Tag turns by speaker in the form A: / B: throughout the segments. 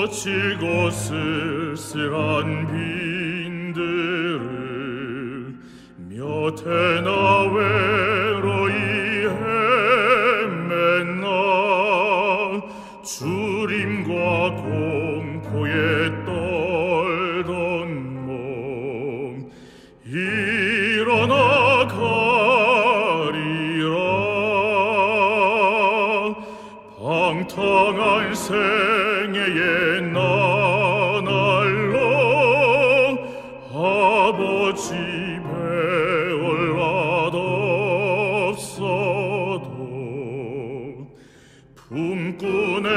A: 거칠고 쓸쓸한 빈들을 몇 해나 외로이 헤맨나 주림과 공포에 떨던 몸 일어나 가리라. 방탕한 생애의 나날로 아버지 배울 낯없어도 품꾼의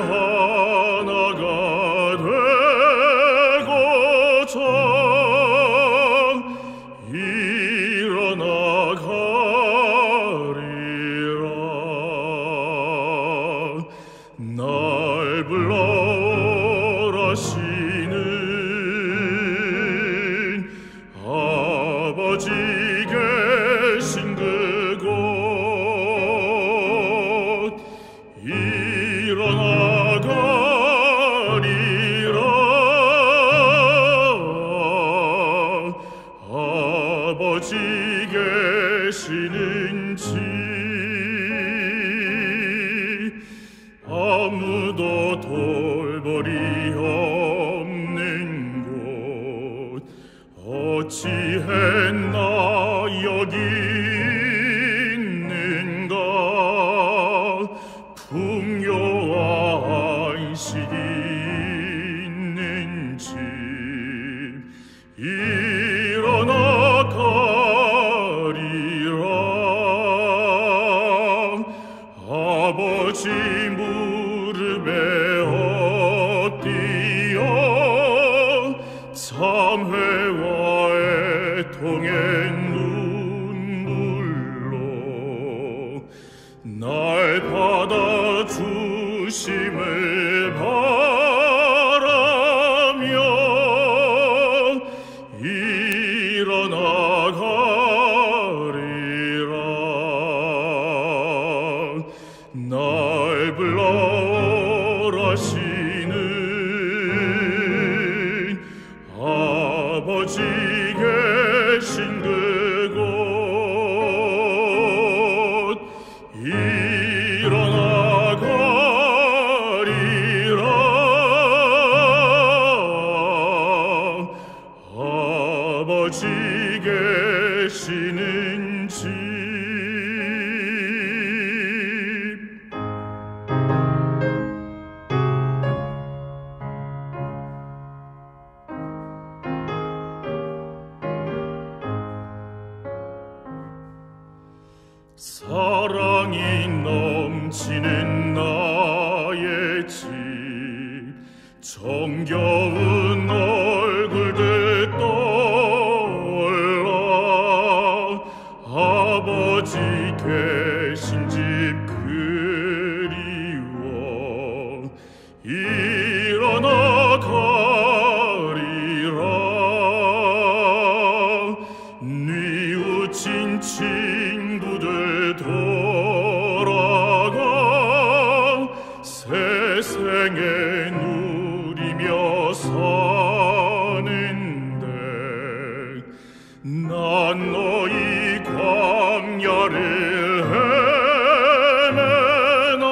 A: 하나가 되고자 일어나 가리라. 날 불러라시는 아버지 계신 그곳 일어나 가리라. 아버지 계시는 집 아무도 돌보리 없는 곳 어찌했나 여기 있는가. 풍요와 안식이 있는 집 일어나 가리라. 아버지 무릎에 엎드려 참회와 애통의 눈물로 날 받아주심을 바라며 일어나 가리라. 날 불러라시는 아버지 계신 그곳 일어나 가리라. 아버지 계시는 집 사랑이 넘치는 나의 집 정겨운 얼굴들 떠올라. 아버지 계신 집 그리워 일어나 가리라. 뉘우친 친구들 돌아가 새 생애 누리며 사는데 난 너희 광야를 헤매나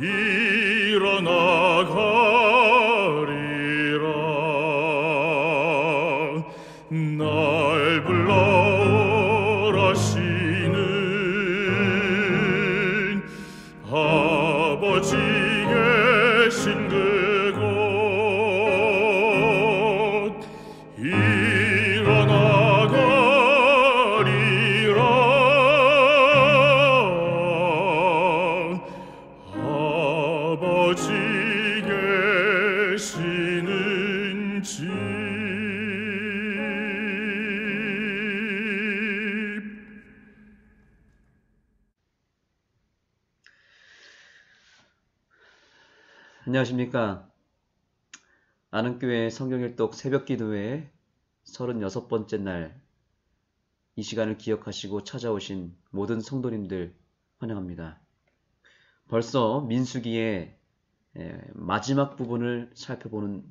A: 일어나 가리라. 날 불러라시는 아버지 계신 그곳 일어나 가리라. 아버지 계시는 집
B: 안녕하십니까. 아는교회 성경일독 새벽기도회 36번째 날 이 시간을 기억하시고 찾아오신 모든 성도님들 환영합니다. 벌써 민수기에 마지막 부분을 살펴보는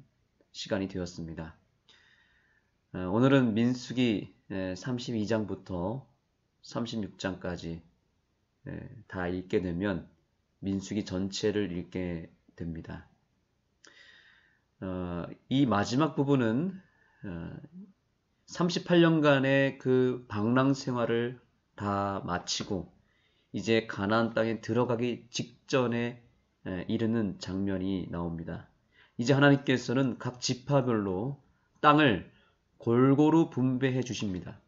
B: 시간이 되었습니다. 오늘은 민수기 32장부터 36장까지 다 읽게 되면 민수기 전체를 읽게 됩니다. 이 마지막 부분은 38년간의 그 방랑 생활을 다 마치고 이제 가나안 땅에 들어가기 직전에 이르는 장면이 나옵니다. 이제 하나님께서는 각 지파별로 땅을 골고루 분배해 주십니다.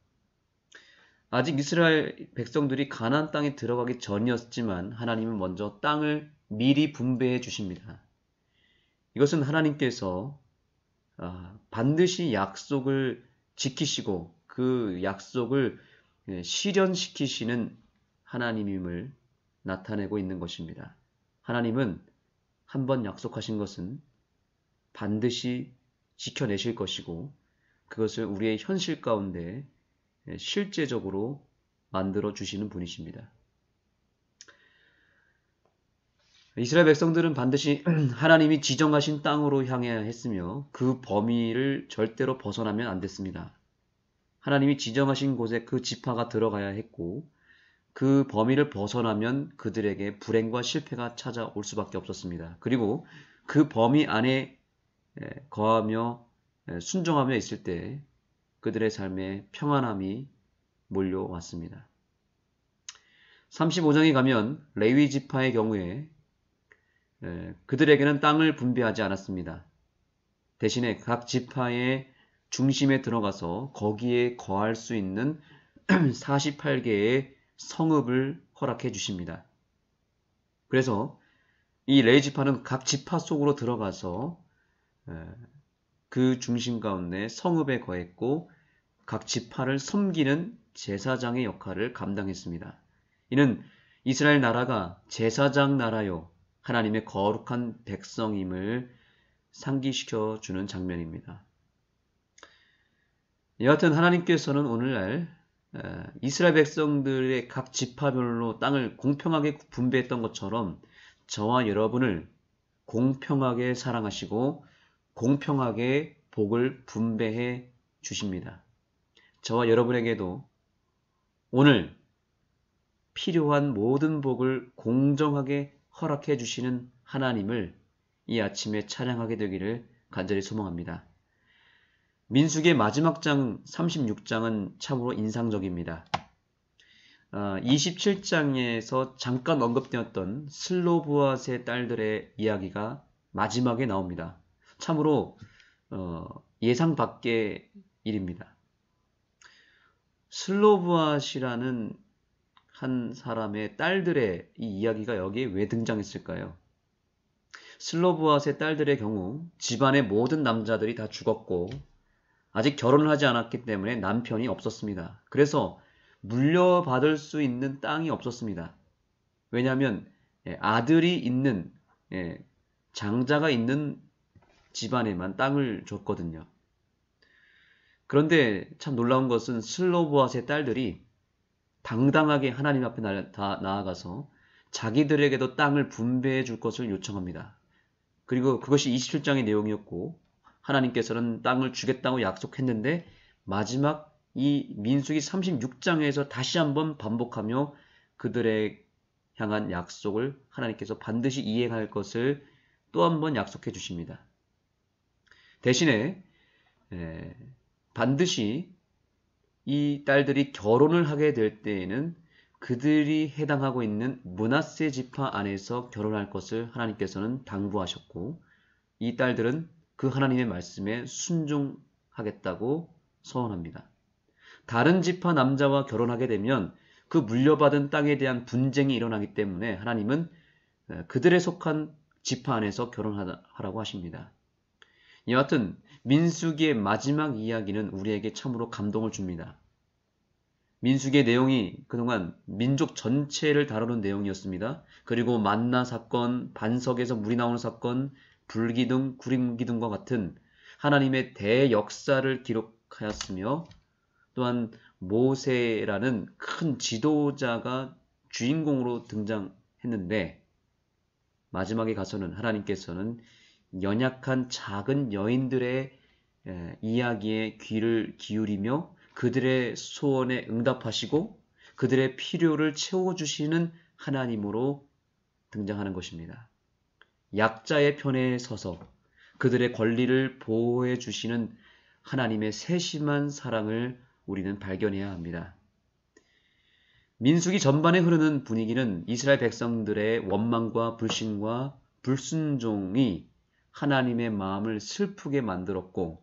B: 아직 이스라엘 백성들이 가나안 땅에 들어가기 전이었지만 하나님은 먼저 땅을 미리 분배해 주십니다. 이것은 하나님께서 반드시 약속을 지키시고 그 약속을 실현시키시는 하나님임을 나타내고 있는 것입니다. 하나님은 한번 약속하신 것은 반드시 지켜내실 것이고 그것을 우리의 현실 가운데 실제적으로 만들어 주시는 분이십니다. 이스라엘 백성들은 반드시 하나님이 지정하신 땅으로 향해야 했으며 그 범위를 절대로 벗어나면 안 됐습니다. 하나님이 지정하신 곳에 그 지파가 들어가야 했고 그 범위를 벗어나면 그들에게 불행과 실패가 찾아올 수밖에 없었습니다. 그리고 그 범위 안에 거하며 순종하며 있을 때 그들의 삶에 평안함이 몰려왔습니다. 35장에 가면 레위 지파의 경우에 그들에게는 땅을 분배하지 않았습니다. 대신에 각 지파의 중심에 들어가서 거기에 거할 수 있는 48개의 성읍을 허락해 주십니다. 그래서 이 레위 지파는 각 지파 속으로 들어가서 그 중심 가운데 성읍에 거했고 각 지파를 섬기는 제사장의 역할을 감당했습니다. 이는 이스라엘 나라가 제사장 나라요 하나님의 거룩한 백성임을 상기시켜 주는 장면입니다. 여하튼 하나님께서는 오늘날 이스라엘 백성들의 각 지파별로 땅을 공평하게 분배했던 것처럼 저와 여러분을 공평하게 사랑하시고 공평하게 복을 분배해 주십니다. 저와 여러분에게도 오늘 필요한 모든 복을 공정하게 허락해 주시는 하나님을 이 아침에 찬양하게 되기를 간절히 소망합니다. 민수기의 마지막 장 36장은 참으로 인상적입니다. 27장에서 잠깐 언급되었던 슬로브앗의 딸들의 이야기가 마지막에 나옵니다. 참으로 예상 밖의 일입니다. 슬로브앗이라는 한 사람의 딸들의 이 이야기가 여기에 왜 등장했을까요? 슬로브앗의 딸들의 경우 집안의 모든 남자들이 다 죽었고 아직 결혼을 하지 않았기 때문에 남편이 없었습니다. 그래서 물려받을 수 있는 땅이 없었습니다. 왜냐하면 아들이 있는 장자가 있는 집안에만 땅을 줬거든요. 그런데 참 놀라운 것은 슬로브앗의 딸들이 당당하게 하나님 앞에 나아가서 자기들에게도 땅을 분배해 줄 것을 요청합니다. 그리고 그것이 27장의 내용이었고 하나님께서는 땅을 주겠다고 약속했는데 마지막 이 민수기 36장에서 다시 한번 반복하며 그들의 향한 약속을 하나님께서 반드시 이행할 것을 또 한번 약속해 주십니다. 대신에 반드시 이 딸들이 결혼을 하게 될 때에는 그들이 해당하고 있는 므낫세 지파 안에서 결혼할 것을 하나님께서는 당부하셨고 이 딸들은 그 하나님의 말씀에 순종하겠다고 서원합니다. 다른 지파 남자와 결혼하게 되면 그 물려받은 땅에 대한 분쟁이 일어나기 때문에 하나님은 그들에 속한 지파 안에서 결혼하라고 하십니다. 여하튼 민수기의 마지막 이야기는 우리에게 참으로 감동을 줍니다. 민수기의 내용이 그동안 민족 전체를 다루는 내용이었습니다. 그리고 만나 사건, 반석에서 물이 나오는 사건, 불기둥, 구름기둥과 같은 하나님의 대역사를 기록하였으며 또한 모세라는 큰 지도자가 주인공으로 등장했는데 마지막에 가서는 하나님께서는 연약한 작은 여인들의 이야기에 귀를 기울이며 그들의 소원에 응답하시고 그들의 필요를 채워주시는 하나님으로 등장하는 것입니다. 약자의 편에 서서 그들의 권리를 보호해 주시는 하나님의 세심한 사랑을 우리는 발견해야 합니다. 민수기 전반에 흐르는 분위기는 이스라엘 백성들의 원망과 불신과 불순종이 하나님의 마음을 슬프게 만들었고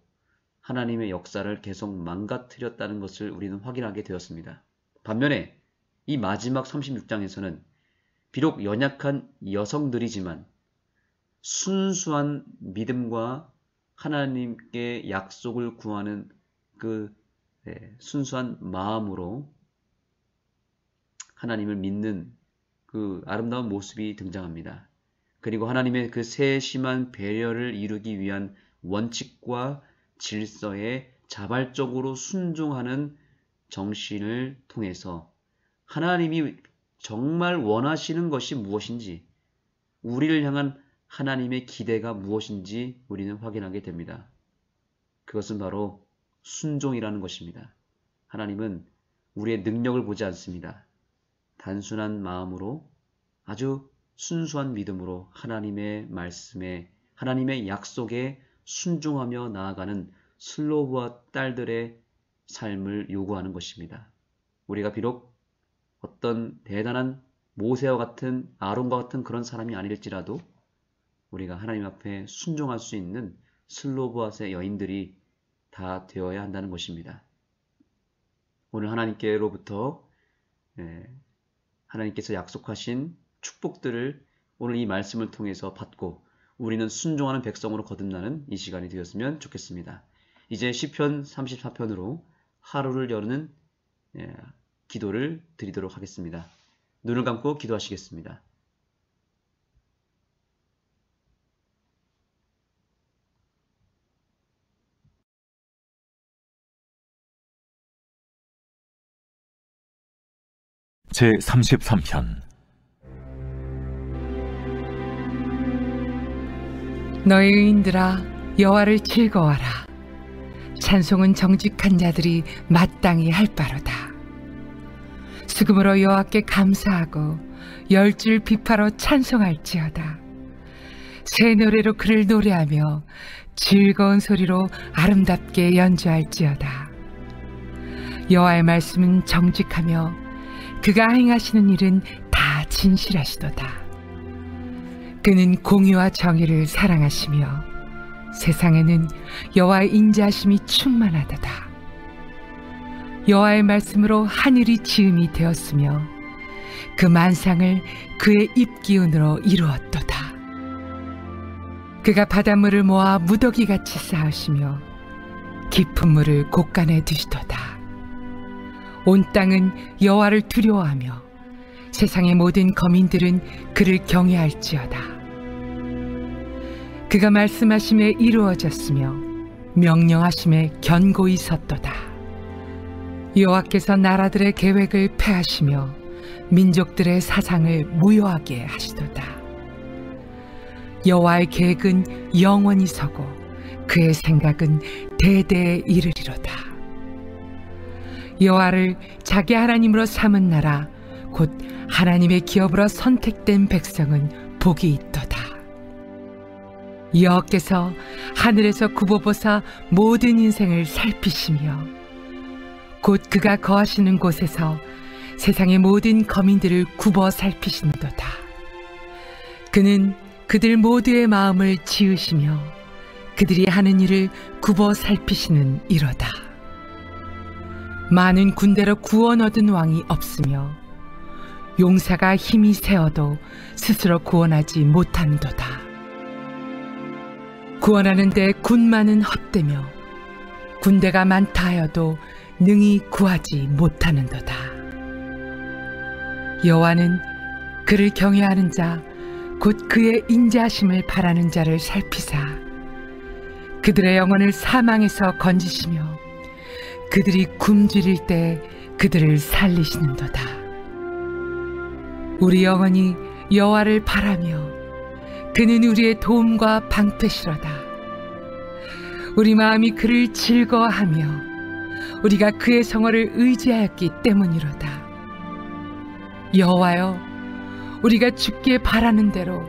B: 하나님의 역사를 계속 망가뜨렸다는 것을 우리는 확인하게 되었습니다. 반면에 이 마지막 36장에서는 비록 연약한 여성들이지만 순수한 믿음과 하나님께 약속을 구하는 그 순수한 마음으로 하나님을 믿는 그 아름다운 모습이 등장합니다. 그리고 하나님의 그 세심한 배려를 이루기 위한 원칙과 질서에 자발적으로 순종하는 정신을 통해서 하나님이 정말 원하시는 것이 무엇인지, 우리를 향한 하나님의 기대가 무엇인지 우리는 확인하게 됩니다. 그것은 바로 순종이라는 것입니다. 하나님은 우리의 능력을 보지 않습니다. 단순한 마음으로 아주 순수한 믿음으로 하나님의 말씀에, 하나님의 약속에 순종하며 나아가는 슬로브와 딸들의 삶을 요구하는 것입니다. 우리가 비록 어떤 대단한 모세와 같은 아론과 같은 그런 사람이 아닐지라도 우리가 하나님 앞에 순종할 수 있는 슬로브앗의 여인들이 다 되어야 한다는 것입니다. 오늘 하나님께로부터 하나님께서 약속하신 축복들을 오늘 이 말씀을 통해서 받고 우리는 순종하는 백성으로 거듭나는 이 시간이 되었으면 좋겠습니다. 이제 시편 34편으로 하루를 여는 기도를 드리도록 하겠습니다. 눈을 감고 기도하시겠습니다.
C: 제33편
D: 너희 의인들아 여호와를 즐거워하라. 찬송은 정직한 자들이 마땅히 할 바로다. 수금으로 여호와께 감사하고 열줄 비파로 찬송할지어다. 새 노래로 그를 노래하며 즐거운 소리로 아름답게 연주할지어다. 여호와의 말씀은 정직하며 그가 행하시는 일은 다 진실하시도다. 그는 공의와 정의를 사랑하시며 세상에는 여호와의 인자하심이 충만하도다. 여호와의 말씀으로 하늘이 지음이 되었으며 그 만상을 그의 입기운으로 이루었도다. 그가 바닷물을 모아 무더기같이 쌓으시며 깊은 물을 곳간에 두시도다. 온 땅은 여호와를 두려워하며 세상의 모든 거민들은 그를 경외할지어다. 그가 말씀하심에 이루어졌으며 명령하심에 견고히 섰도다. 여호와께서 나라들의 계획을 폐하시며 민족들의 사상을 무효하게 하시도다. 여호와의 계획은 영원히 서고 그의 생각은 대대에 이르리로다. 여호와를 자기 하나님으로 삼은 나라 곧 하나님의 기업으로 선택된 백성은 복이 있도다. 여호와께서 하늘에서 굽어보사 모든 인생을 살피시며 곧 그가 거하시는 곳에서 세상의 모든 거민들을 굽어 살피시는도다. 그는 그들 모두의 마음을 지으시며 그들이 하는 일을 굽어 살피시는 이로다. 많은 군대로 구원 얻은 왕이 없으며 용사가 힘이 세어도 스스로 구원하지 못한도다. 구원하는데 군마는 헛되며 군대가 많다 하여도 능히 구하지 못하는도다. 여호와는 그를 경외하는 자 곧 그의 인자하심을 바라는 자를 살피사 그들의 영혼을 사망에서 건지시며 그들이 굶주릴 때 그들을 살리시는도다. 우리 영혼이 여호와를 바라며 그는 우리의 도움과 방패시로다. 우리 마음이 그를 즐거워하며 우리가 그의 성호를 의지하였기 때문이로다. 여호와여, 우리가 주께 바라는 대로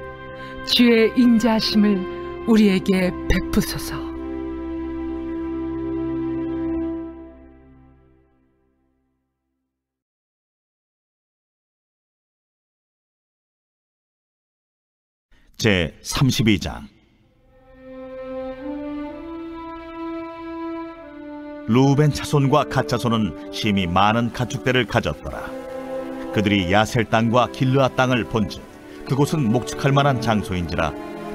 D: 주의 인자하심을 우리에게 베푸소서.
C: 제 32장. 루벤 차손과 갓 차손은 심히 많은 가축대를 가졌더라. 그들이 야셀 땅과 길르앗 땅을 본즉 그곳은 목축할 만한 장소인지라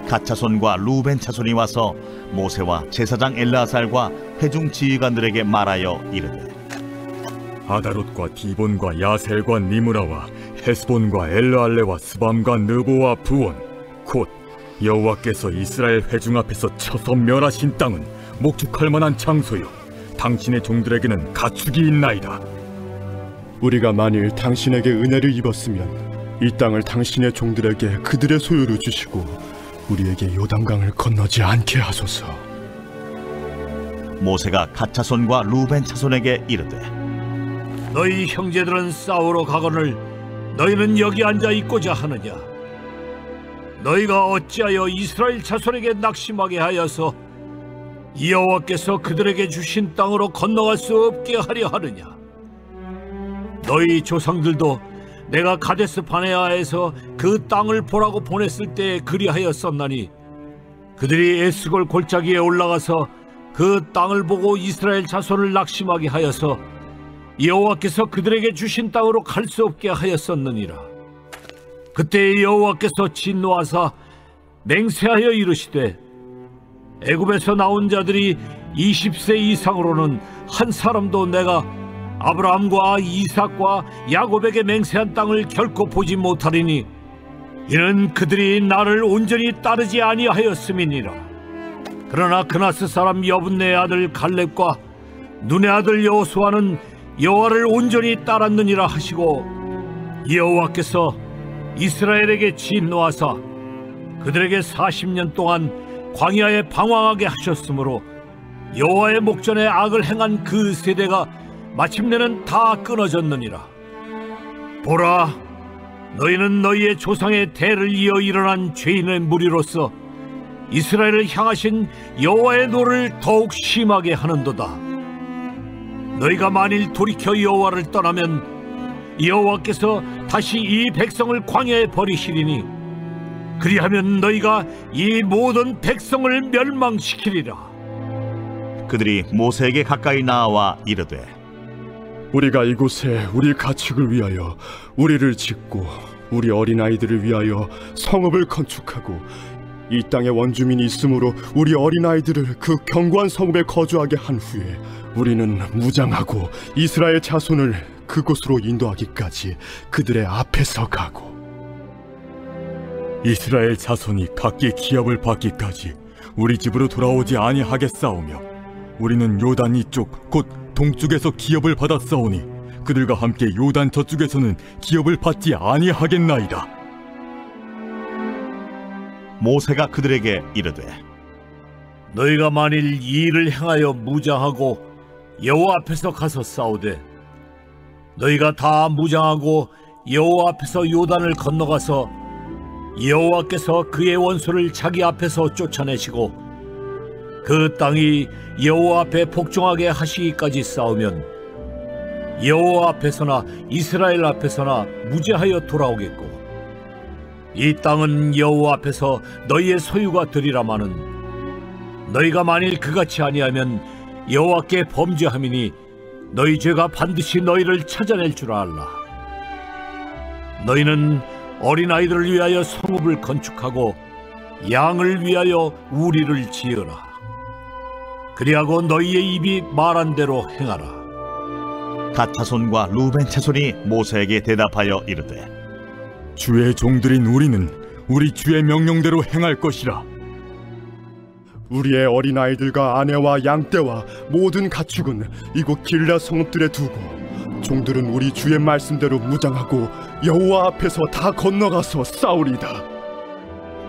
C: 갓 차손과 루벤 차손이 와서 모세와 제사장 엘르아살과 회중 지휘관들에게 말하여 이르되,
E: 아다롯과 디본과 야셀과 니므라와 헤스본과 엘르알레와 스밤과 느보와 부온, 곧 여호와께서 이스라엘 회중 앞에서 쳐서 멸하신 땅은 목축할 만한 장소요, 당신의 종들에게는 가축이 있나이다.
F: 우리가 만일 당신에게 은혜를 입었으면 이 땅을 당신의 종들에게 그들의 소유로 주시고 우리에게 요단강을 건너지 않게 하소서.
C: 모세가 갓 차손과 루벤 차손에게 이르되,
G: 너희 형제들은 싸우러 가거늘 너희는 여기 앉아 있고자 하느냐? 너희가 어찌하여 이스라엘 자손에게 낙심하게 하여서 여호와께서 그들에게 주신 땅으로 건너갈 수 없게 하려 하느냐? 너희 조상들도 내가 가데스 바네아에서 그 땅을 보라고 보냈을 때 그리하였었나니 그들이 에스골 골짜기에 올라가서 그 땅을 보고 이스라엘 자손을 낙심하게 하여서 여호와께서 그들에게 주신 땅으로 갈 수 없게 하였었느니라. 그때 여호와께서 진노하사 맹세하여 이르시되, 애굽에서 나온 자들이 20세 이상으로는 한 사람도 내가 아브라함과 이삭과 야곱에게 맹세한 땅을 결코 보지 못하리니 이는 그들이 나를 온전히 따르지 아니하였음이니라. 그러나 그나스 사람 여분네의 아들 갈렙과 눈의 아들 여호수아는 여호와를 온전히 따랐느니라 하시고, 여호와께서 이스라엘에게 진노하사 그들에게 40년 동안 광야에 방황하게 하셨으므로 여호와의 목전에 악을 행한 그 세대가 마침내는 다 끊어졌느니라. 보라, 너희는 너희의 조상의 대를 이어 일어난 죄인의 무리로서 이스라엘을 향하신 여호와의 노를 더욱 심하게 하는도다. 너희가 만일 돌이켜 여호와를 떠나면 여호와께서 다시 이 백성을 광야에 버리시리니 그리하면 너희가 이 모든 백성을 멸망시키리라.
C: 그들이 모세에게 가까이 나와 이르되,
F: 우리가 이곳에 우리 가축을 위하여 우리를 짓고 우리 어린아이들을 위하여 성읍을 건축하고 이 땅에 원주민이 있으므로 우리 어린아이들을 그 견고한 성읍에 거주하게 한 후에 우리는 무장하고 이스라엘 자손을 그곳으로 인도하기까지 그들의 앞에서 가고,
E: 이스라엘 자손이 각기 기업을 받기까지 우리 집으로 돌아오지 아니하겠사오며 우리는 요단 이쪽 곧 동쪽에서 기업을 받았사오니 그들과 함께 요단 저쪽에서는 기업을 받지 아니하겠나이다.
C: 모세가 그들에게 이르되,
G: 너희가 만일 이 일을 행하여 무장하고 여호와 앞에서 가서 싸우되 너희가 다 무장하고 여호와 앞에서 요단을 건너가서 여호와께서 그의 원수를 자기 앞에서 쫓아내시고 그 땅이 여호와 앞에 복종하게 하시기까지 싸우면 여호와 앞에서나 이스라엘 앞에서나 무죄하여 돌아오겠고, 이 땅은 여호와 앞에서 너희의 소유가 되리라마는 너희가 만일 그같이 아니하면 여호와께 범죄함이니 너희 죄가 반드시 너희를 찾아낼 줄 알라. 너희는 어린아이들을 위하여 성읍을 건축하고 양을 위하여 우리를 지으라. 그리하고 너희의 입이 말한 대로 행하라.
C: 갓 차손과 루벤 차손이 모세에게 대답하여 이르되,
E: 주의 종들인 우리는 우리 주의 명령대로 행할 것이라.
F: 우리의 어린아이들과 아내와 양떼와 모든 가축은 이곳 길라 성읍들에 두고 종들은 우리 주의 말씀대로 무장하고 여호와 앞에서 다 건너가서 싸우리다.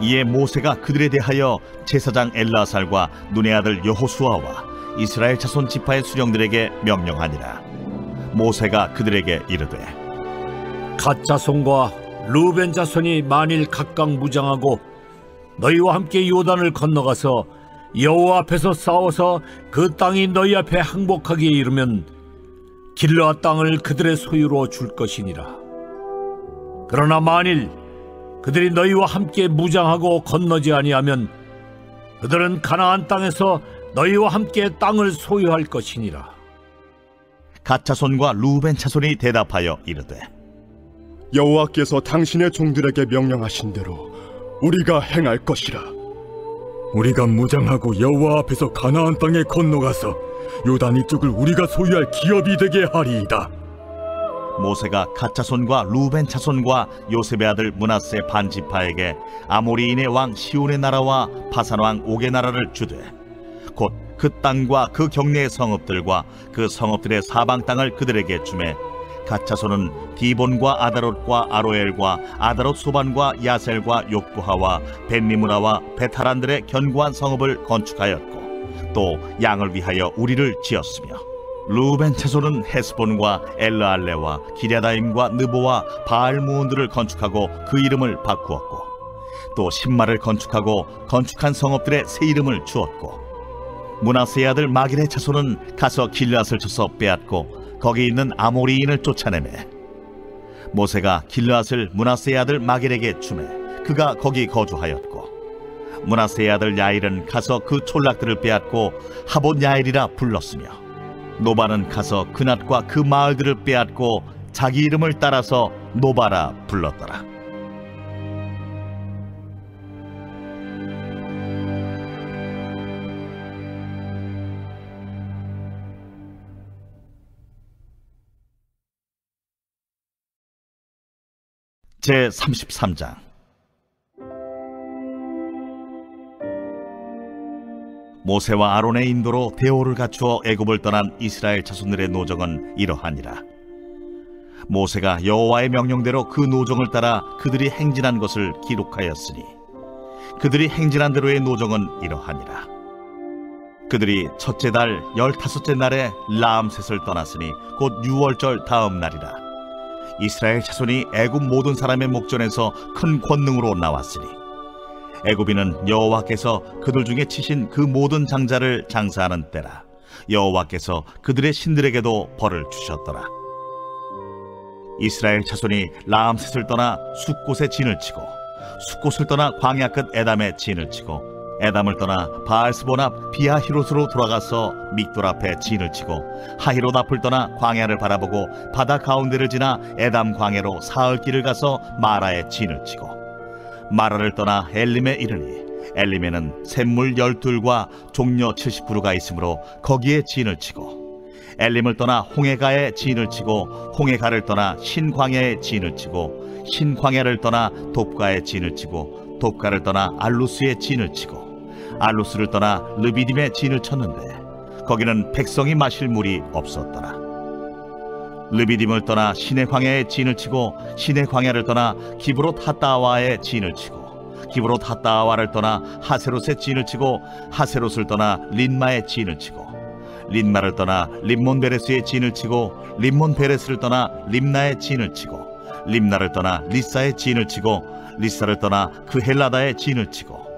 C: 이에 모세가 그들에 대하여 제사장 엘라살과 눈의 아들 여호수아와 이스라엘 자손 지파의 수령들에게 명령하니라. 모세가 그들에게 이르되
G: 갓 자손과 루벤 자손이 만일 각각 무장하고 너희와 함께 요단을 건너가서 여호와 앞에서 싸워서 그 땅이 너희 앞에 항복하게 이르면 길르앗 땅을 그들의 소유로 줄 것이니라. 그러나 만일 그들이 너희와 함께 무장하고 건너지 아니하면 그들은 가나안 땅에서 너희와 함께 땅을 소유할 것이니라.
C: 갓 자손과 루벤 자손이 대답하여 이르되
F: 여호와께서 당신의 종들에게 명령하신 대로 우리가 행할 것이라.
E: 우리가 무장하고 여호와 앞에서 가나안 땅에 건너가서 요단 이쪽을 우리가 소유할 기업이 되게 하리이다.
C: 모세가 갓 자손과 루벤 자손과 요셉의 아들 므낫세 반지파에게 아모리인의 왕 시온의 나라와 바산 왕 옥의 나라를 주되 곧 그 땅과 그 경내의 성읍들과 그 성읍들의 사방 땅을 그들에게 주매 갓 자손은 디본과 아다롯과 아로엘과 아다롯 소반과 야셀과 욕부하와 벤니무라와 베타란들의 견고한 성읍을 건축하였고 또 양을 위하여 우리를 지었으며 루벤 자손은 헤스본과 엘르알레와 기랴다임과 느보와 바알무온들을 건축하고 그 이름을 바꾸었고 또 신마를 건축하고 건축한 성읍들의 새 이름을 주었고 므낫세의 아들 마길의 자손은 가서 길르앗을 쳐서 빼앗고 거기 있는 아모리인을 쫓아내매 모세가 길르앗을 므낫세의 아들 마길에게 주매 그가 거기 거주하였고 므낫세의 아들 야일은 가서 그 촌락들을 빼앗고 하봇 야일이라 불렀으며 노바는 가서 그낫과 그 마을들을 빼앗고 자기 이름을 따라서 노바라 불렀더라. 제33장. 모세와 아론의 인도로 대오를 갖추어 애굽을 떠난 이스라엘 자손들의 노정은 이러하니라. 모세가 여호와의 명령대로 그 노정을 따라 그들이 행진한 것을 기록하였으니 그들이 행진한 대로의 노정은 이러하니라. 그들이 첫째 달 15째 날에 라암셋을 떠났으니 곧 유월절 다음 날이라. 이스라엘 자손이 애굽 모든 사람의 목전에서 큰 권능으로 나왔으니 애굽인은 여호와께서 그들 중에 치신 그 모든 장자를 장사하는 때라. 여호와께서 그들의 신들에게도 벌을 주셨더라. 이스라엘 자손이 라암셋을 떠나 숫곳에 진을 치고 숫곳을 떠나 광야 끝 에담에 진을 치고 에담을 떠나 바알스본 앞 비하히롯으로 돌아가서 믹돌 앞에 진을 치고 하히롯 앞을 떠나 광야를 바라보고 바다 가운데를 지나 에담 광야로 사흘길을 가서 마라에 진을 치고 마라를 떠나 엘림에 이르니 엘림에는 샘물 12과 종려 70그루가 있으므로 거기에 진을 치고 엘림을 떠나 홍해가에 진을 치고 홍해가를 떠나 신광야에 진을 치고 신광야를 떠나 돕가에 진을 치고 돕가를 떠나 알루스에 진을 치고 알루스를 떠나 르비딤에 진을 쳤는데 거기는 백성이 마실 물이 없었더라. 르비딤을 떠나 시내 광야에 진을 치고 시내 광야를 떠나 기브롯 핫다와에 진을 치고 기브롯 핫다와를 떠나 하세롯에 진을 치고 하세롯을 떠나 린마에 진을 치고 린마를 떠나 림몬 베레스에 진을 치고 림몬 베레스를 떠나 림나에 진을 치고 림나를 떠나 리사에 진을 치고 리사를 떠나 그 헬라다에 진을 치고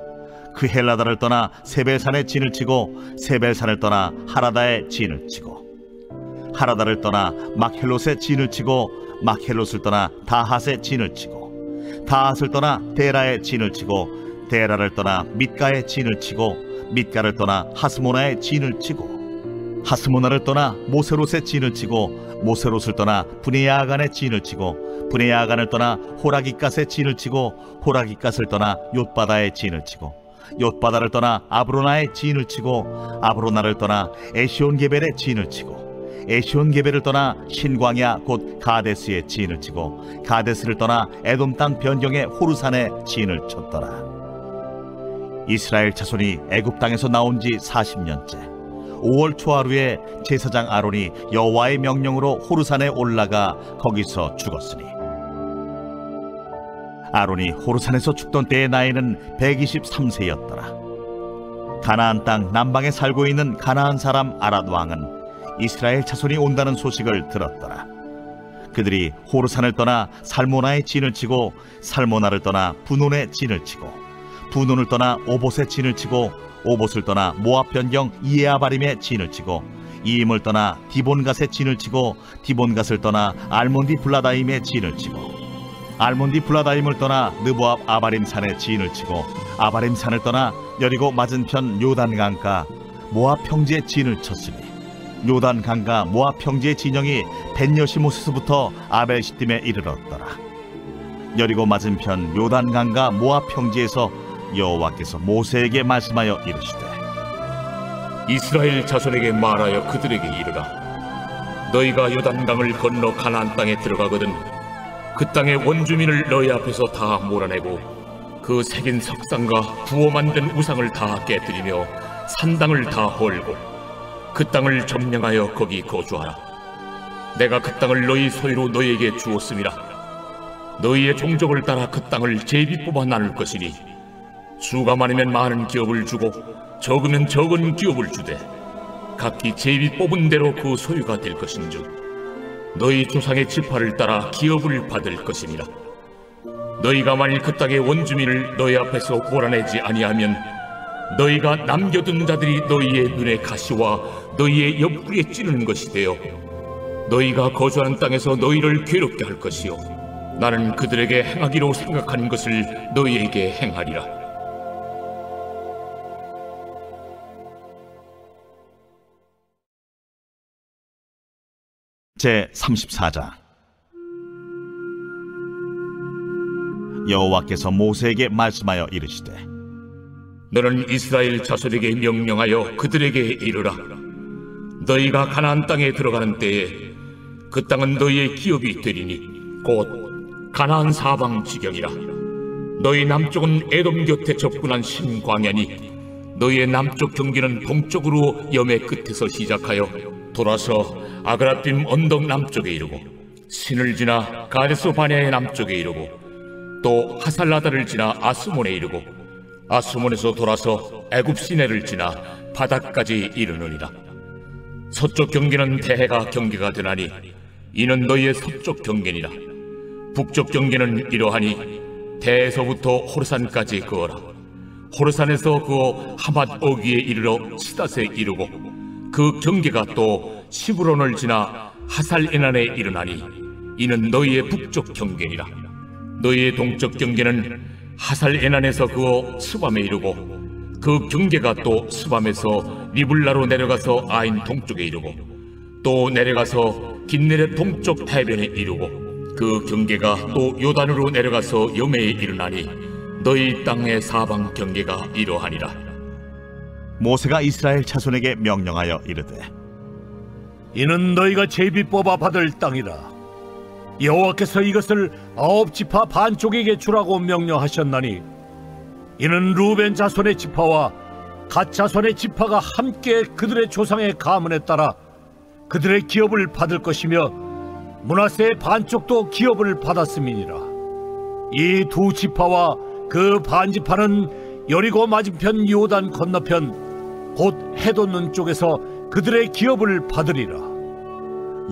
C: 그 헬라다를 떠나 세벨산에 진을 치고 세벨산을 떠나 하라다에 진을 치고 하라다를 떠나 막헬롯에 진을 치고 막헬롯을 떠나 다핫에 진을 치고 다핫을 떠나 데라에 진을 치고 데라를 떠나 밑가에 진을 치고 밑가를 떠나 하스모나에 진을 치고 하스모나를 떠나 모세롯에 진을 치고 모세롯을 떠나 브네야아간에 진을 치고 브네야아간을 떠나 호라깃갓에 진을 치고 호라깃갓을 떠나 욤바다에 진을 치고 욤바다를 떠나 아브로나에 진을 치고 아브로나를 떠나 에시온게벨에 진을 치고 에시온게벨을 떠나 신광야 곧 가데스에 진을 치고 가데스를 떠나 에돔 땅 변경의 호르산에 진을 쳤더라. 이스라엘 자손이 애굽 땅에서 나온 지 40년째 5월 초하루에 제사장 아론이 여호와의 명령으로 호르산에 올라가 거기서 죽었으니 아론이 호르산에서 죽던 때의 나이는 123세였더라. 가나안 땅 남방에 살고 있는 가나안 사람 아랏 왕은 이스라엘 자손이 온다는 소식을 들었더라. 그들이 호르산을 떠나 살모나에 진을 치고 살모나를 떠나 분온에 진을 치고 분온을 떠나 오봇에 진을 치고 오봇을 떠나 모압 변경 이에아바림에 진을 치고 이임을 떠나 디본갓에 진을 치고 디본갓을 떠나 알몬디 블라다임에 진을 치고 알몬디 블라다임을 떠나 느보압 아바림 산에 진을 치고 아바림 산을 떠나 여리고 맞은편 요단 강가 모압 평지에 진을 쳤으니 요단 강가 모압 평지의 진영이 벤여시모스부터 아벨시딤에 이르렀더라. 여리고 맞은편 요단 강가 모압 평지에서 여호와께서 모세에게 말씀하여 이르시되
H: 이스라엘 자손에게 말하여 그들에게 이르라. 너희가 요단강을 건너 가나안 땅에 들어가거든 그 땅의 원주민을 너희 앞에서 다 몰아내고 그 새긴 석상과 부어 만든 우상을 다 깨뜨리며 산당을 다 헐고 그 땅을 점령하여 거기 거주하라. 내가 그 땅을 너희 소유로 너희에게 주었음이라. 너희의 종족을 따라 그 땅을 제비 뽑아 나눌 것이니 수가 많으면 많은 기업을 주고 적으면 적은 기업을 주되 각기 제비 뽑은 대로 그 소유가 될 것인즉 너희 조상의 지파를 따라 기업을 받을 것이니라. 너희가 만일 그 땅의 원주민을 너희 앞에서 몰아내지 아니하면 너희가 남겨둔 자들이 너희의 눈에 가시와 너희의 옆구리에 찌르는 것이 되어 너희가 거주하는 땅에서 너희를 괴롭게 할 것이요 나는 그들에게 행하기로 생각하는 것을 너희에게 행하리라.
C: 제34장 여호와께서 모세에게 말씀하여 이르시되
H: 너는 이스라엘 자손에게 명령하여 그들에게 이르라. 너희가 가나안 땅에 들어가는 때에 그 땅은 너희의 기업이 되리니 곧 가나안 사방 지경이라. 너희 남쪽은 에돔 곁에 접근한 신광야니 너희의 남쪽 경계는 동쪽으로 염의 끝에서 시작하여 돌아서 아그라빔 언덕 남쪽에 이르고 신을 지나 가데스 바네아의 남쪽에 이르고 또 하살라다를 지나 아스몬에 이르고 아스몬에서 돌아서 애굽 시내를 지나 바닥까지 이르느니라. 서쪽 경계는 대해가 경계가 되나니 이는 너희의 서쪽 경계니라. 북쪽 경계는 이러하니 대에서부터 호르산까지 그어라. 호르산에서 그어 하맛 어귀에 이르러 시닷에 이르고 그 경계가 또 시브론을 지나 하살에난에 이르나니 이는 너희의 북쪽 경계니라. 너희의 동쪽 경계는 하살에난에서 그어 스밤에 이르고 그 경계가 또 스밤에서 리블라로 내려가서 아인 동쪽에 이르고 또 내려가서 긴네렛 동쪽 해변에 이르고 그 경계가 또 요단으로 내려가서 염해에 이르나니 너희 땅의 사방 경계가 이러하니라.
C: 모세가 이스라엘 자손에게 명령하여 이르되
G: 이는 너희가 제비 뽑아 받을 땅이라. 여호와께서 이것을 9지파 반쪽에게 주라고 명령하셨나니 이는 루벤 자손의 지파와 갓 자손의 지파가 함께 그들의 조상의 가문에 따라 그들의 기업을 받을 것이며 므낫세의 반쪽도 기업을 받았음이니라. 이 두 지파와 그 반지파는 여리고 맞은편 요단 건너편 곧 해돋는 쪽에서 그들의 기업을 받으리라.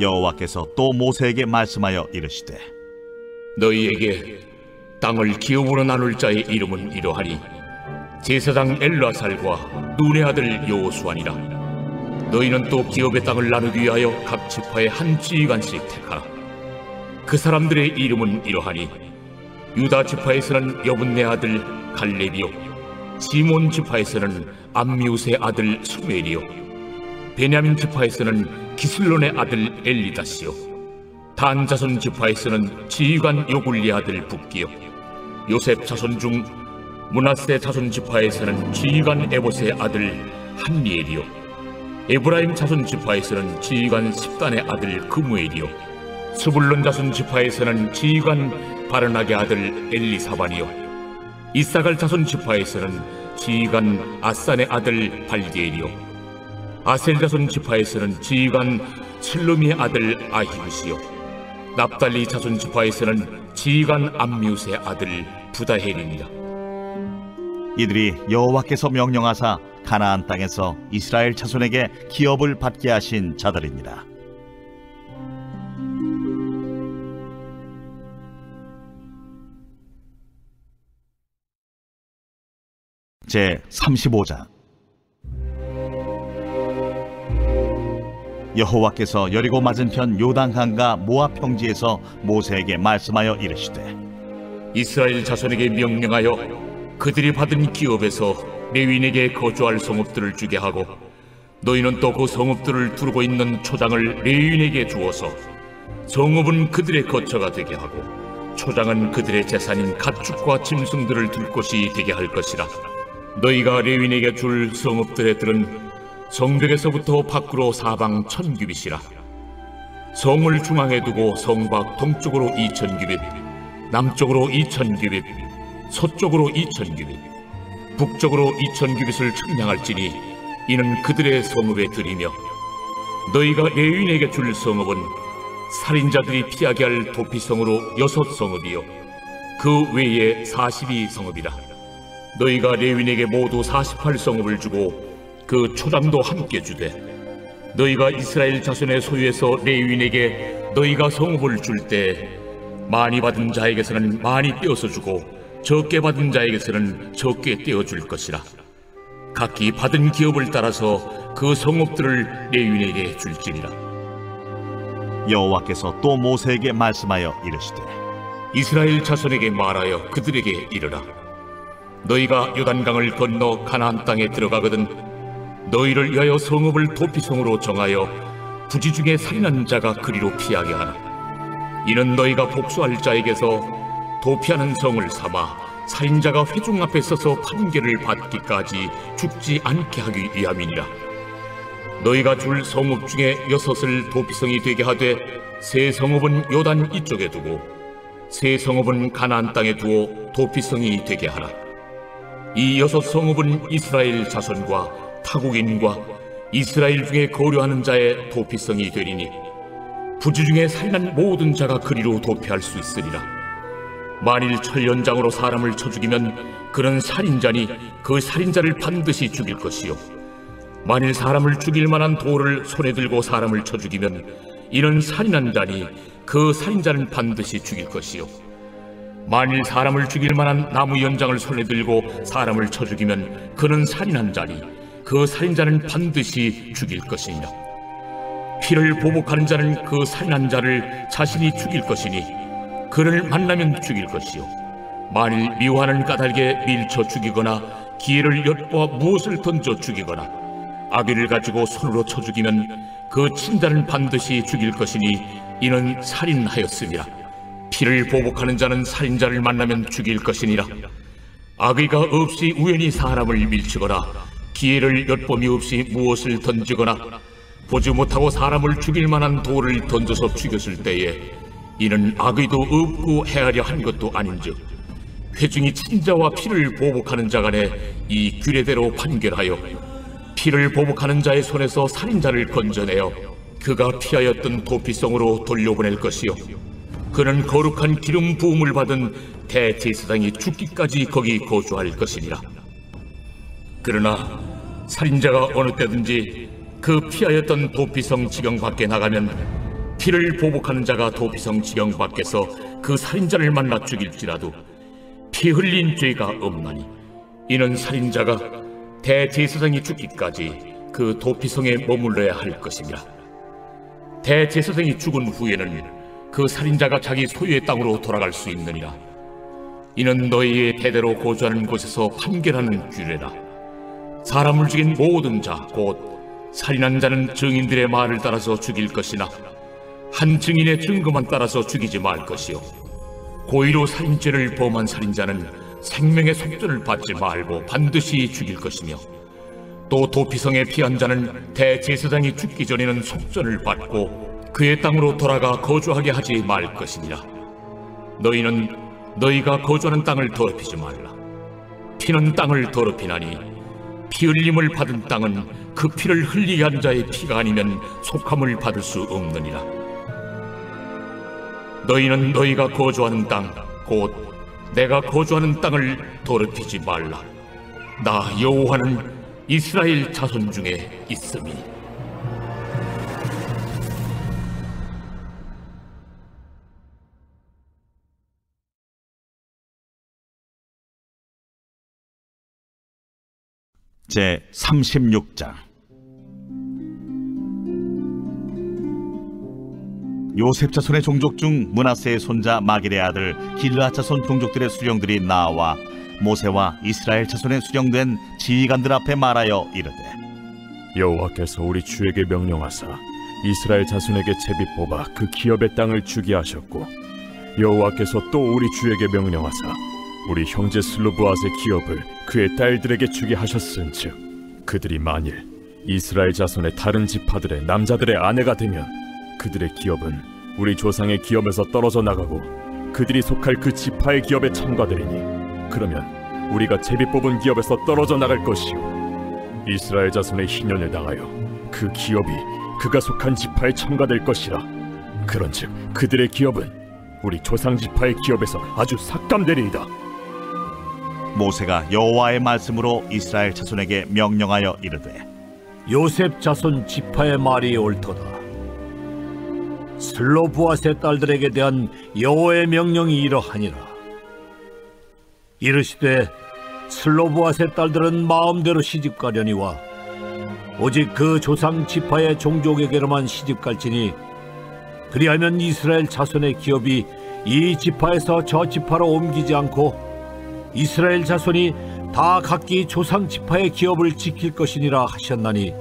C: 여호와께서 또 모세에게 말씀하여 이르시되
H: 너희에게 땅을 기업으로 나눌 자의 이름은 이러하니 제사장 엘르아살과 눈의 아들 여호수아니라. 너희는 또 기업의 땅을 나누기 위하여 각 지파의 한 지휘관씩 택하라. 그 사람들의 이름은 이러하니 유다 지파에서는 여분네 아들 갈렙이요 시몬 지파에서는 암미우스의 아들 수멜이요 베냐민 지파에서는 기슬론의 아들 엘리다시요 단 자손 지파에서는 지휘관 요굴리 아들 북기요 요셉 자손 중 므낫세 자손 지파에서는 지휘관 에봇의 아들 한리엘이요 에브라임 자손 지파에서는 지휘관 십단의 아들 그무엘이요 스불론 자손 지파에서는 지휘관 바르나게 아들 엘리사반이요 이사갈 자손 지파에서는 지휘관 아산의 아들 발디엘이요 아셀 자손 지파에서는 지휘관 슬루미의 아들 아히굿이요 납달리 자손 지파에서는 지휘관 암미웃의 아들 부다헬이니라.
C: 이들이 여호와께서 명령하사 가나안 땅에서 이스라엘 자손에게 기업을 받게 하신 자들입니다. 제 35장. 여호와께서 여리고 맞은편 요단강과 모압 평지에서 모세에게 말씀하여 이르시되,
H: 이스라엘 자손에게 명령하여 그들이 받은 기업에서 레위인에게 거주할 성읍들을 주게 하고, 너희는 또 그 성읍들을 두르고 있는 초장을 레위인에게 주어서 성읍은 그들의 거처가 되게 하고 초장은 그들의 재산인 가축과 짐승들을 둘 곳이 되게 할 것이라. 너희가 레위인에게 줄 성읍들의 들은 성벽에서부터 밖으로 사방 1000규빗이라. 성을 중앙에 두고 성 밖 동쪽으로 2000규빗, 남쪽으로 2000규빗, 서쪽으로 2000규빗, 북쪽으로 2000규빗을 측량할지니 이는 그들의 성읍에 들이며, 너희가 레위인에게 줄 성읍은 살인자들이 피하게 할 도피성으로 6성읍이요 그 외에 42성읍이라. 너희가 레위인에게 모두 48성읍을 주고 그 초장도 함께 주되, 너희가 이스라엘 자손의 소유에서 레위인에게 너희가 성읍을 줄 때 많이 받은 자에게서는 많이 떼어서 주고 적게 받은 자에게서는 적게 떼어줄 것이라. 각기 받은 기업을 따라서 그 성읍들을 레위인에게 줄지니라.
C: 여호와께서 또 모세에게 말씀하여 이르시되,
H: 이스라엘 자손에게 말하여 그들에게 이르라. 너희가 요단강을 건너 가나안 땅에 들어가거든 너희를 위하여 성읍을 도피성으로 정하여 부지 중에 살인한 자가 그리로 피하게 하라. 이는 너희가 복수할 자에게서 도피하는 성을 삼아 살인자가 회중 앞에 서서 판결을 받기까지 죽지 않게 하기 위함이니라. 너희가 줄 성읍 중에 6을 도피성이 되게 하되 3성읍은 요단 이쪽에 두고 3성읍은 가나안 땅에 두어 도피성이 되게 하라. 이 6성읍은 이스라엘 자손과 타국인과 이스라엘 중에 거류하는 자의 도피성이 되리니 부지 중에 살인한 모든 자가 그리로 도피할 수 있으리라. 만일 철연장으로 사람을 쳐 죽이면 그는 살인자니 그 살인자를 반드시 죽일 것이요, 만일 사람을 죽일 만한 돌을 손에 들고 사람을 쳐 죽이면 이는 살인한 자니 그 살인자는 반드시 죽일 것이요, 만일 사람을 죽일 만한 나무 연장을 손에 들고 사람을 쳐 죽이면 그는 살인한 자니 그 살인자는 반드시 죽일 것이니라. 피를 보복하는 자는 그 살인한 자를 자신이 죽일 것이니 그를 만나면 죽일 것이요, 만일 미워하는 까닭에 밀쳐 죽이거나 기회를 엿보아 무엇을 던져 죽이거나 아귀를 가지고 손으로 쳐 죽이면 그 친자는 반드시 죽일 것이니 이는 살인하였음이라. 피를 보복하는 자는 살인자를 만나면 죽일 것이니라. 악의가 없이 우연히 사람을 밀치거나 기회를 엿봄이 없이 무엇을 던지거나 보지 못하고 사람을 죽일 만한 돌을 던져서 죽였을 때에 이는 악의도 없고 헤아려 한 것도 아닌즉 회중이 친자와 피를 보복하는 자 간에 이 규례대로 판결하여 피를 보복하는 자의 손에서 살인자를 건져내어 그가 피하였던 도피성으로 돌려보낼 것이요, 그는 거룩한 기름 부음을 받은 대제사장이 죽기까지 거기 거주할 것이니라. 그러나 살인자가 어느 때든지 그 피하였던 도피성 지경 밖에 나가면 피를 보복하는 자가 도피성 지경 밖에서 그 살인자를 만나 죽일지라도 피 흘린 죄가 없나니 이는 살인자가 대제사장이 죽기까지 그 도피성에 머물러야 할 것이니라. 대제사장이 죽은 후에는 그 살인자가 자기 소유의 땅으로 돌아갈 수 있느니라. 이는 너희의 대대로 거주하는 곳에서 판결하는 규례라. 사람을 죽인 모든 자 곧 살인한 자는 증인들의 말을 따라서 죽일 것이나 한 증인의 증거만 따라서 죽이지 말 것이요, 고의로 살인죄를 범한 살인자는 생명의 속전을 받지 말고 반드시 죽일 것이며, 또 도피성에 피한 자는 대제사장이 죽기 전에는 속전을 받고 그의 땅으로 돌아가 거주하게 하지 말 것이니라. 너희는 너희가 거주하는 땅을 더럽히지 말라. 피는 땅을 더럽히나니 피 흘림을 받은 땅은 그 피를 흘리게 한 자의 피가 아니면 속함을 받을 수 없느니라. 너희는 너희가 거주하는 땅, 곧 내가 거주하는 땅을 더럽히지 말라. 나 여호와는 이스라엘 자손 중에 있음이.
C: 제 36장. 요셉 자손의 종족 중 므낫세의 손자 마길의 아들 길르앗 자손 종족들의 수령들이 나와 모세와 이스라엘 자손의 수령된 지휘관들 앞에 말하여 이르되,
F: 여호와께서 우리 주에게 명령하사 이스라엘 자손에게 제비 뽑아 그 기업의 땅을 주게 하셨고, 여호와께서 또 우리 주에게 명령하사 우리 형제 슬로브앗의 기업을 그의 딸들에게 주게 하셨은즉, 그들이 만일 이스라엘 자손의 다른 지파들의 남자들의 아내가 되면 그들의 기업은 우리 조상의 기업에서 떨어져 나가고 그들이 속할 그 지파의 기업에 참가되리니, 그러면 우리가 제비 뽑은 기업에서 떨어져 나갈 것이요 이스라엘 자손의 희년을 당하여 그 기업이 그가 속한 지파에 참가될 것이라. 그런즉 그들의 기업은 우리 조상 지파의 기업에서 아주 삭감되리이다.
C: 모세가 여호와의 말씀으로 이스라엘 자손에게 명령하여 이르되,
G: 요셉 자손 지파의 말이 옳도다. 슬로브앗의 딸들에게 대한 여호와의 명령이 이러하니라. 이르시되 슬로브앗의 딸들은 마음대로 시집가려니와 오직 그 조상 지파의 종족에게로만 시집갈지니, 그리하면 이스라엘 자손의 기업이 이 지파에서 저 지파로 옮기지 않고 이스라엘 자손이 다 각기 조상 지파의 기업을 지킬 것이니라 하셨나니,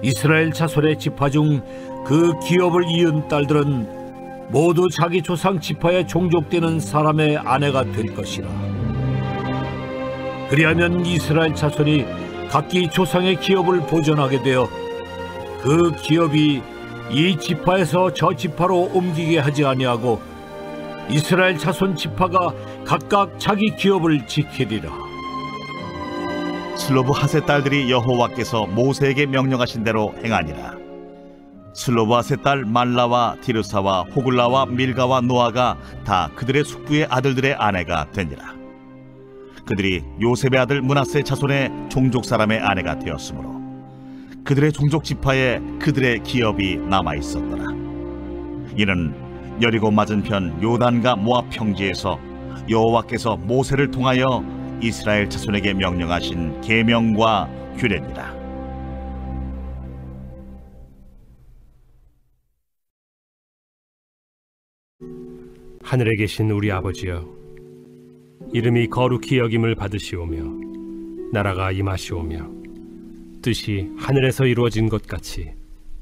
G: 이스라엘 자손의 지파 중 그 기업을 이은 딸들은 모두 자기 조상 지파에 종족되는 사람의 아내가 될 것이라. 그리하면 이스라엘 자손이 각기 조상의 기업을 보존하게 되어 그 기업이 이 지파에서 저 지파로 옮기게 하지 아니하고 이스라엘 자손 지파가 각각 자기 기업을 지키리라.
C: 슬로브핫의 딸들이 여호와께서 모세에게 명령하신 대로 행하니라. 슬로브핫의 딸 말라와 디르사와 호글라와 밀가와 노아가 다 그들의 숙부의 아들들의 아내가 되니라. 그들이 요셉의 아들 므낫세 자손의 종족 사람의 아내가 되었으므로 그들의 종족 지파에 그들의 기업이 남아 있었더라. 이는 여리고 맞은편 요단과 모압 평지에서 여호와께서 모세를 통하여 이스라엘 자손에게 명령하신 계명과 규례니라.
I: 하늘에 계신 우리 아버지여, 이름이 거룩히 여김을 받으시오며 나라가 임하시오며 뜻이 하늘에서 이루어진 것 같이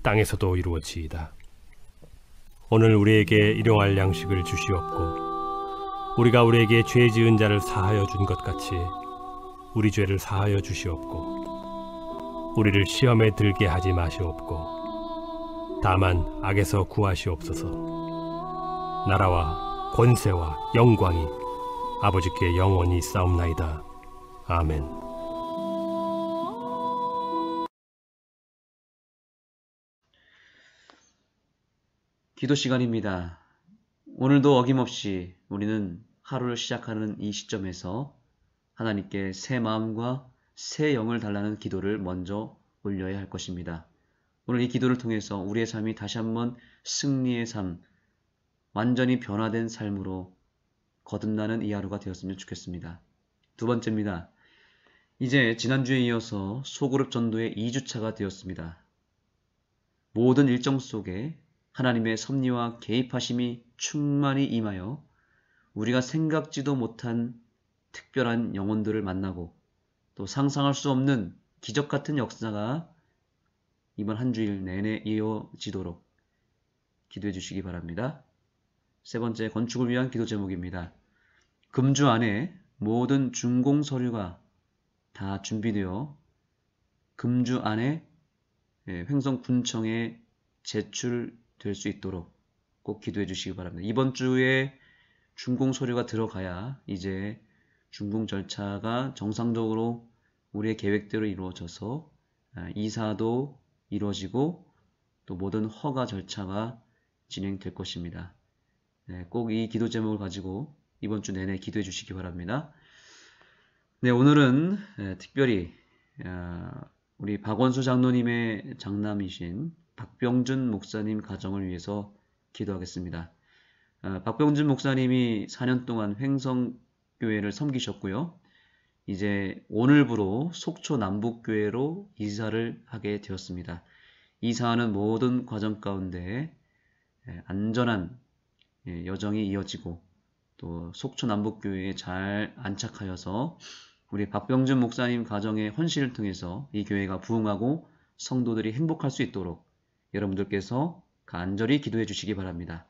I: 땅에서도 이루어지이다. 오늘 우리에게 일용할 양식을 주시옵고, 우리가 우리에게 죄 지은 자를 사하여 준 것 같이 우리 죄를 사하여 주시옵고, 우리를 시험에 들게 하지 마시옵고 다만 악에서 구하시옵소서. 나라와 권세와 영광이 아버지께 영원히 싸움나이다. 아멘.
B: 기도 시간입니다. 오늘도 어김없이 우리는 하루를 시작하는 이 시점에서 하나님께 새 마음과 새 영을 달라는 기도를 먼저 올려야 할 것입니다. 오늘 이 기도를 통해서 우리의 삶이 다시 한번 승리의 삶, 완전히 변화된 삶으로 거듭나는 이 하루가 되었으면 좋겠습니다. 두 번째입니다. 이제 지난주에 이어서 소그룹 전도의 2주차가 되었습니다. 모든 일정 속에 하나님의 섭리와 개입하심이 충만히 임하여 우리가 생각지도 못한 특별한 영혼들을 만나고 또 상상할 수 없는 기적 같은 역사가 이번 한 주일 내내 이어지도록 기도해 주시기 바랍니다. 세 번째, 건축을 위한 기도 제목입니다. 금주 안에 모든 준공 서류가 다 준비되어 금주 안에 횡성군청에 제출될 수 있도록 꼭 기도해 주시기 바랍니다. 이번 주에 준공 서류가 들어가야 이제 준공 절차가 정상적으로 우리의 계획대로 이루어져서 이사도 이루어지고 또 모든 허가 절차가 진행될 것입니다. 꼭 이 기도 제목을 가지고 이번 주 내내 기도해 주시기 바랍니다. 네, 오늘은 특별히 우리 박원수 장로님의 장남이신 박병준 목사님 가정을 위해서 기도하겠습니다. 박병준 목사님이 4년 동안 횡성교회를 섬기셨고요. 이제 오늘부로 속초 남북교회로 이사를 하게 되었습니다. 이사하는 모든 과정 가운데 안전한 여정이 이어지고 또 속초 남북교회에 잘 안착하여서 우리 박병준 목사님 가정의 헌신을 통해서 이 교회가 부흥하고 성도들이 행복할 수 있도록 여러분들께서 간절히 기도해 주시기 바랍니다.